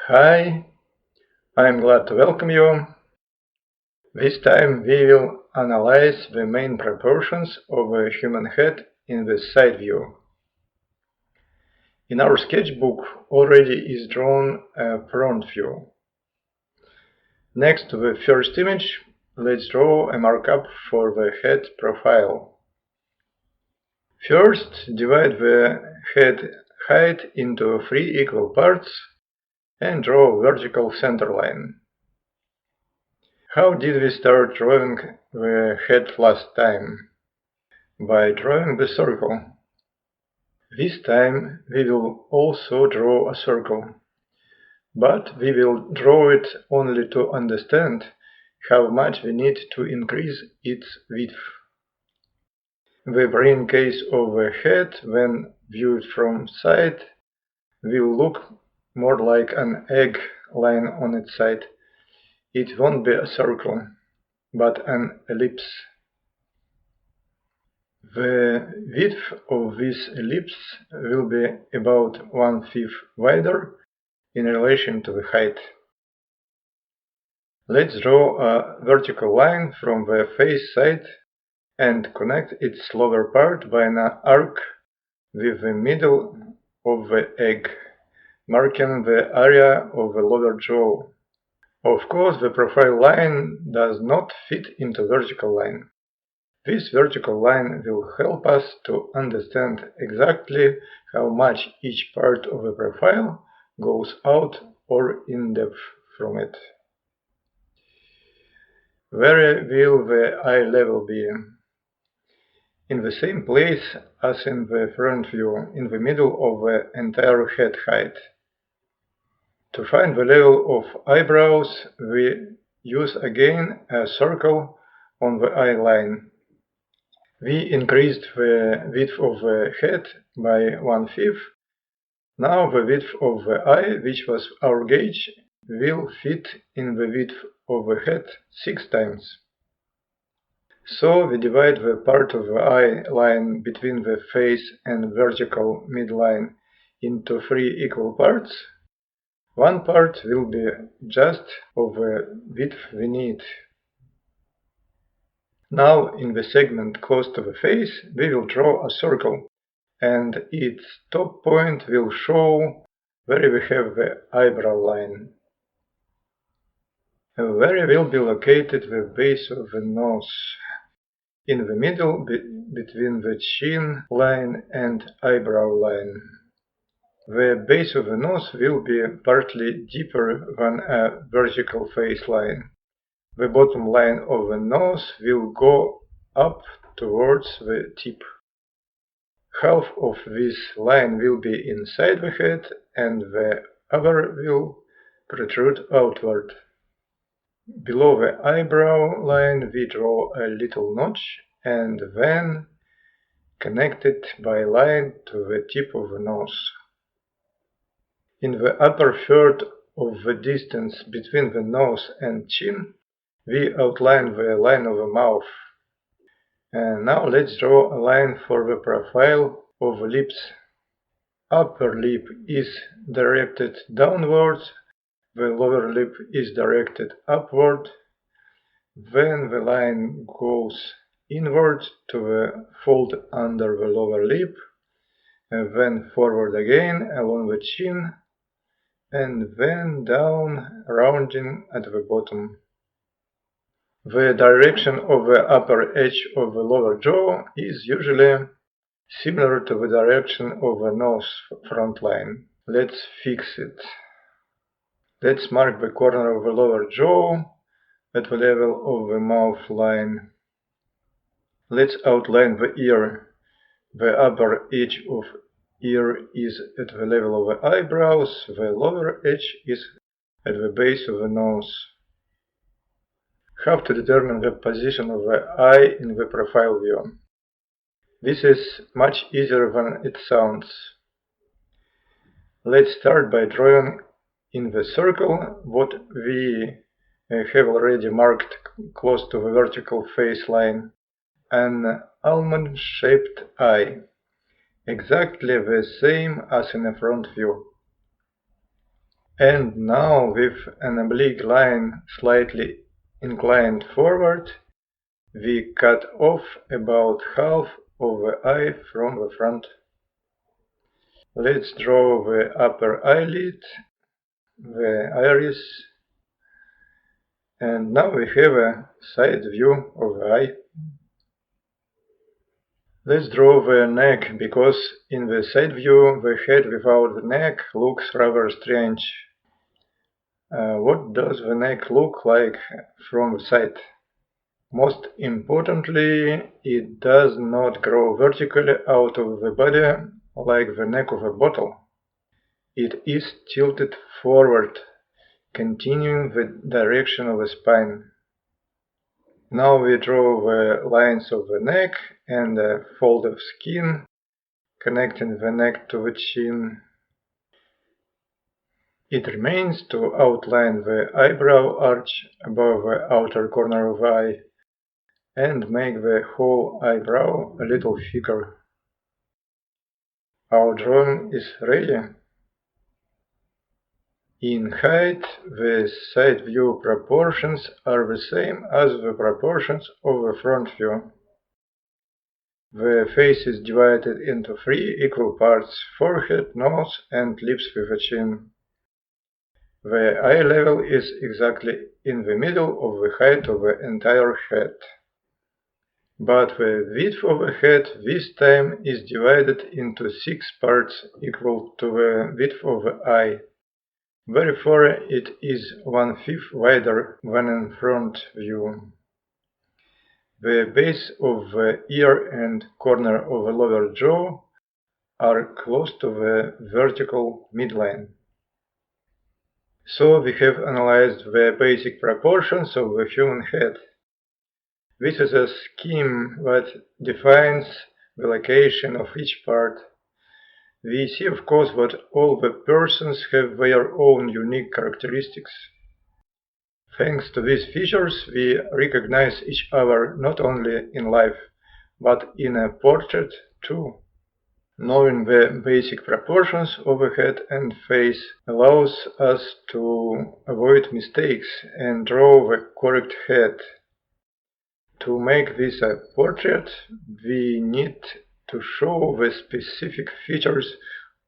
Hi, I'm glad to welcome you. This time we will analyze the main proportions of a human head in the side view. In our sketchbook already is drawn a front view. Next to the first image, let's draw a markup for the head profile. First, divide the head height into 3 equal parts and draw a vertical center line. How did we start drawing the head last time? By drawing the circle. This time we will also draw a circle, but we will draw it only to understand how much we need to increase its width. The brain case of the head, when viewed from side, will look more like an egg line on its side. It won't be a circle, but an ellipse. The width of this ellipse will be about 1/5 wider in relation to the height. Let's draw a vertical line from the face side and connect its lower part by an arc with the middle of the egg, marking the area of the lower jaw. Of course, the profile line does not fit into vertical line. This vertical line will help us to understand exactly how much each part of the profile goes out or in depth from it. Where will the eye level be? In the same place as in the front view, in the middle of the entire head height. To find the level of eyebrows, we use again a circle on the eye line. We increased the width of the head by 1/5. Now the width of the eye, which was our gauge, will fit in the width of the head 6 times. So we divide the part of the eye line between the face and vertical midline into 3 equal parts. One part will be just of the width we need. Now in the segment close to the face we will draw a circle, and its top point will show where we have the eyebrow line. Where will be located the base of the nose? In the middle between the chin line and eyebrow line. The base of the nose will be partly deeper than a vertical face line. The bottom line of the nose will go up towards the tip. Half of this line will be inside the head and the other will protrude outward. Below the eyebrow line we draw a little notch and then connect it by line to the tip of the nose. In the upper third of the distance between the nose and chin, we outline the line of the mouth. And now let's draw a line for the profile of the lips. Upper lip is directed downwards, the lower lip is directed upward. Then the line goes inward to the fold under the lower lip, and then forward again along the chin, and then down, rounding at the bottom. The direction of the upper edge of the lower jaw is usually similar to the direction of the nose front line. Let's fix it. Let's mark the corner of the lower jaw at the level of the mouth line. Let's outline the ear. The upper edge of ear is at the level of the eyebrows, the lower edge is at the base of the nose. How to determine the position of the eye in the profile view? This is much easier than it sounds. Let's start by drawing in the circle what we have already marked close to the vertical face line, an almond-shaped eye, exactly the same as in a front view. And now, with an oblique line slightly inclined forward, we cut off about half of the eye from the front. Let's draw the upper eyelid, the iris, and now we have a side view of the eye. Let's draw the neck, because in the side view the head without the neck looks rather strange. What does the neck look like from the side? Most importantly, it does not grow vertically out of the body like the neck of a bottle. It is tilted forward, continuing the direction of the spine. Now we draw the lines of the neck and a fold of skin connecting the neck to the chin. It remains to outline the eyebrow arch above the outer corner of the eye and make the whole eyebrow a little thicker. Our drawing is ready. In height, the side view proportions are the same as the proportions of the front view. The face is divided into 3 equal parts: forehead, nose, and lips with a chin. The eye level is exactly in the middle of the height of the entire head. But the width of the head this time is divided into 6 parts equal to the width of the eye. Therefore, it is 1/5 wider than in front view. The base of the ear and corner of the lower jaw are close to the vertical midline. So we have analyzed the basic proportions of the human head. This is a scheme that defines the location of each part. We see, of course, that all the persons have their own unique characteristics. Thanks to these features, we recognize each other not only in life, but in a portrait too. Knowing the basic proportions of the head and face allows us to avoid mistakes and draw the correct head. To make this a portrait, we need to show the specific features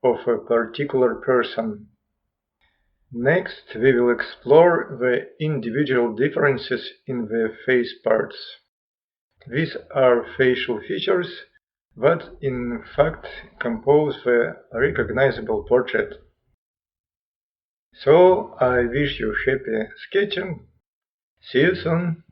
of a particular person. Next, we will explore the individual differences in the face parts. These are facial features that in fact compose the recognizable portrait. So, I wish you happy sketching. See you soon!